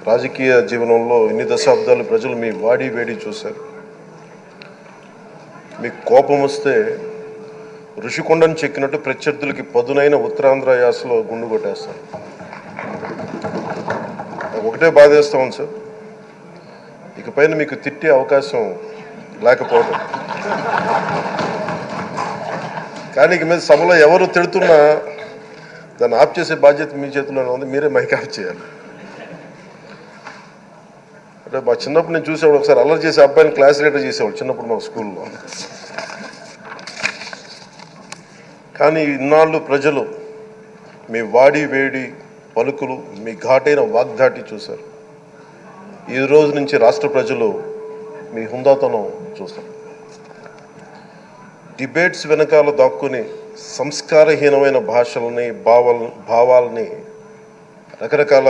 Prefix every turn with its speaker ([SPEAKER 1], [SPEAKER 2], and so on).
[SPEAKER 1] రాజకీయ జీవనంలో ఎన్ని దశాబ్దాలు ప్రజలు మీ వాడి వేడి చూశారు. మీకు కోపం వస్తే ఋషికొండను చెక్కినట్టు ప్రత్యర్థులకి పదునైన ఉత్తరాంధ్ర యాసలో గుండు కొట్టేస్తారు. ఒకటే బాధేస్తాం సార్, ఇకపైన మీకు తిట్టే అవకాశం లేకపోవడం. కానీ ఇక మీద సభలో ఎవరు తిడుతున్నా దాన్ని ఆఫ్ చేసే బాధ్యత మీ చేతిలోనే ఉంది. మీరే మైక్ ఆఫ్ చేయాలి. అంటే మా చిన్నప్పుడు నేను చూసేవాడు, ఒకసారి అల్లరి చేసే అబ్బాయిని క్లాస్ లీడర్ చేసేవాడు చిన్నప్పుడు మా స్కూల్లో. కానీ ఇన్నాళ్ళు ప్రజలు మీ వాడి వేడి పలుకులు, మీ ఘాటైన వాగ్ధాటి చూశారు. ఈ రోజు నుంచి రాష్ట్ర ప్రజలు మీ హుందాతనం చూస్తారు. డిబేట్స్ వెనకాల దాక్కుని సంస్కారహీనమైన భాషలని భావాలని రకరకాల